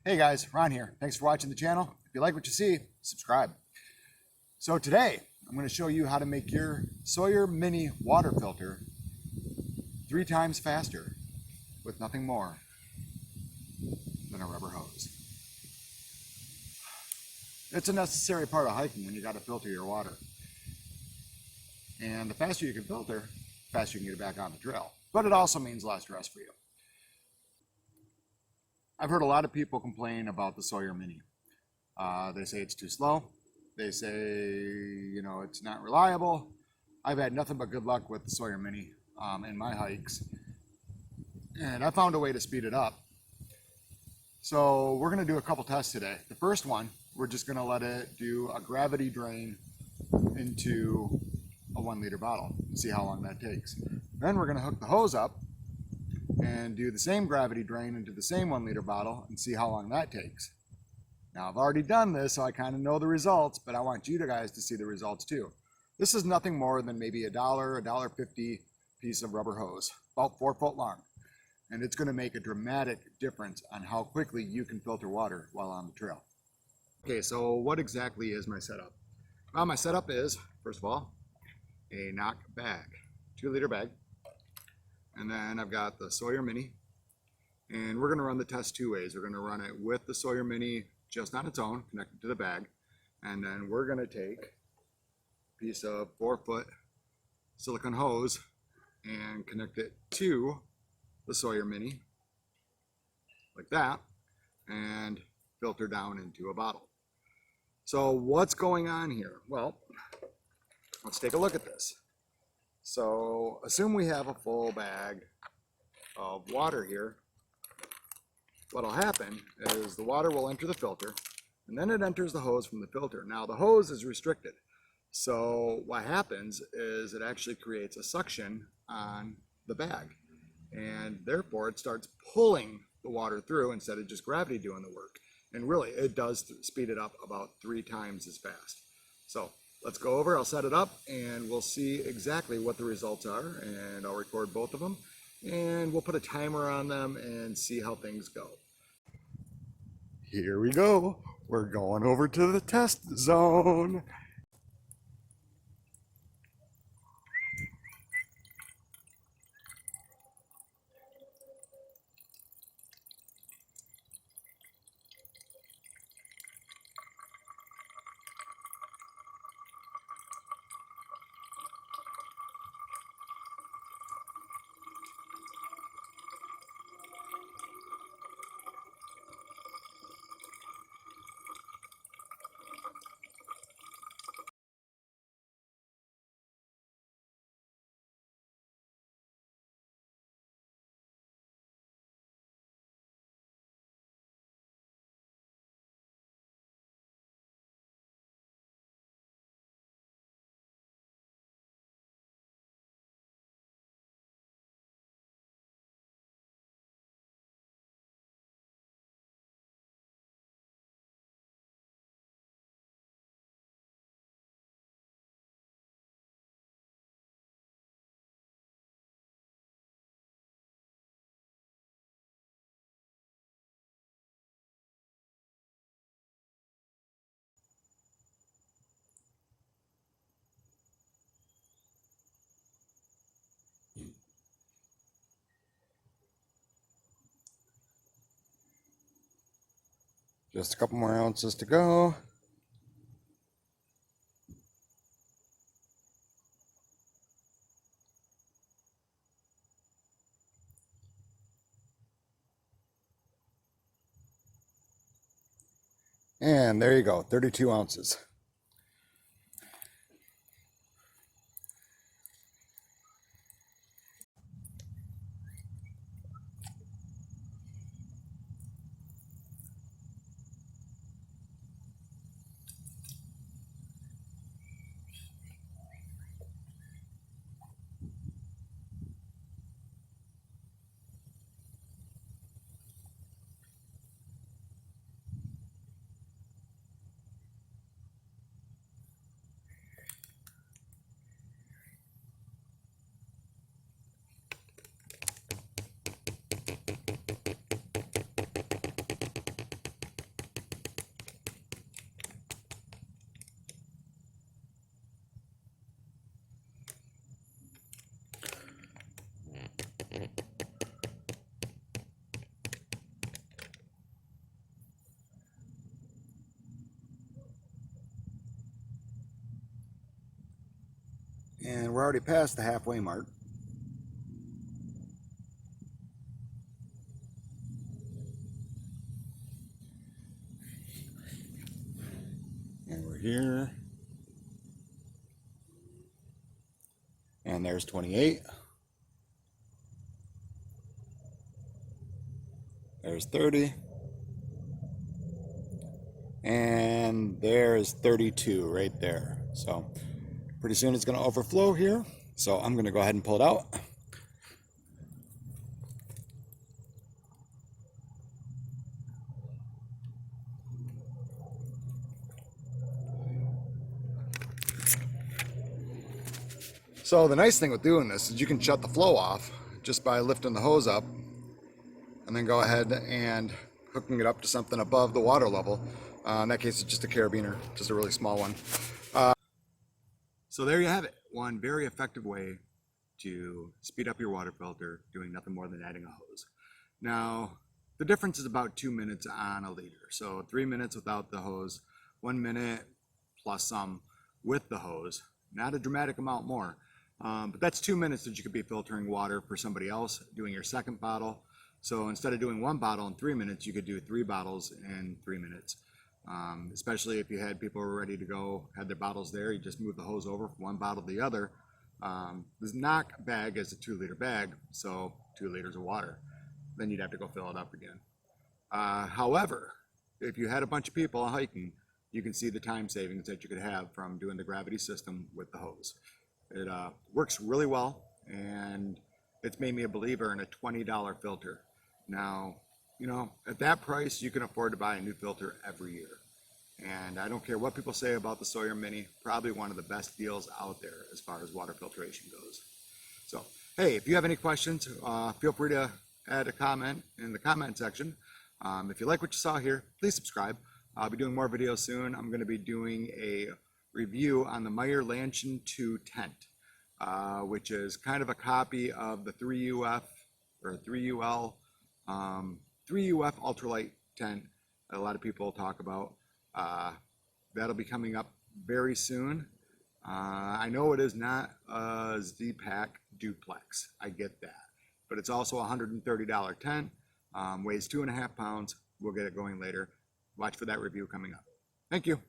Hey guys, Ron here. Thanks for watching the channel. If you like what you see, subscribe. So today, I'm going to show you how to make your Sawyer Mini water filter 3 times faster with nothing more than a rubber hose. It's a necessary part of hiking when you got to filter your water. And the faster you can filter, the faster you can get it back on the trail. But it also means less stress for you. I've heard a lot of people complain about the Sawyer Mini. They say it's too slow. They say, it's not reliable. I've had nothing but good luck with the Sawyer Mini in my hikes. And I found a way to speed it up. So we're going to do a couple tests today. The first one, we're just going to let it do a gravity drain into a 1-liter bottle and see how long that takes. Then we're going to hook the hose up and do the same gravity drain into the same 1-liter bottle and see how long that takes. Now I've already done this, so I kind of know the results, but I want you guys to see the results too. This is nothing more than maybe $1.50 piece of rubber hose, about 4 foot long. And it's going to make a dramatic difference on how quickly you can filter water while on the trail. Okay, so what exactly is my setup? Well, my setup is, first of all, a CNOC bag, 2-liter bag. And then I've got the Sawyer Mini, and we're going to run the test 2 ways. We're going to run it with the Sawyer Mini just on its own, connected to the bag, and then we're going to take a piece of 4-foot silicone hose and connect it to the Sawyer Mini, like that, and filter down into a bottle. So what's going on here? Well, let's take a look at this. So assume we have a full bag of water here. What'll happen is the water will enter the filter, and then it enters the hose from the filter. Now the hose is restricted. So what happens is it actually creates a suction on the bag, and therefore it starts pulling the water through instead of just gravity doing the work. And really, it does speed it up about 3 times as fast. So let's go over, I'll set it up, and we'll see exactly what the results are, and I'll record both of them, and we'll put a timer on them and see how things go. Here we go. We're going over to the test zone. Just a couple more ounces to go. And there you go, 32 ounces. And we're already past the halfway mark. And we're here. And there's 28. There's 30. And there's 32 right there. So pretty soon it's going to overflow here. So I'm going to go ahead and pull it out. So the nice thing with doing this is you can shut the flow off just by lifting the hose up and then go ahead and hooking it up to something above the water level. In that case, it's just a carabiner, just a really small one. So there you have it. One very effective way to speed up your water filter, doing nothing more than adding a hose. Now, the difference is about 2 minutes on a liter. So 3 minutes without the hose, 1 minute plus some with the hose. Not a dramatic amount more. But that's 2 minutes that you could be filtering water for somebody else, doing your second bottle. So instead of doing 1 bottle in 3 minutes, you could do 3 bottles in 3 minutes. Especially if you had people who were ready to go, had their bottles there, you just move the hose over from one bottle to the other. This CNOC bag is a 2-liter bag, so 2 liters of water. Then you'd have to go fill it up again. However, if you had a bunch of people hiking, you can see the time savings that you could have from doing the gravity system with the hose. It works really well, and it's made me a believer in a $20 filter. Now, you know, at that price, you can afford to buy a new filter every year. And I don't care what people say about the Sawyer Mini, probably one of the best deals out there as far as water filtration goes. So, hey, if you have any questions, feel free to add a comment in the comment section. If you like what you saw here, please subscribe. I'll be doing more videos soon. I'm going to be doing a review on the Meyer Lanshan 2 tent, which is kind of a copy of the 3UF or 3UL 3UF ultralight tent that a lot of people talk about. That'll be coming up very soon. I know it is not a Z-Pack duplex, I get that, but it's also a $130 tent, weighs 2.5 pounds. We'll get it going later. Watch for that review coming up. Thank you.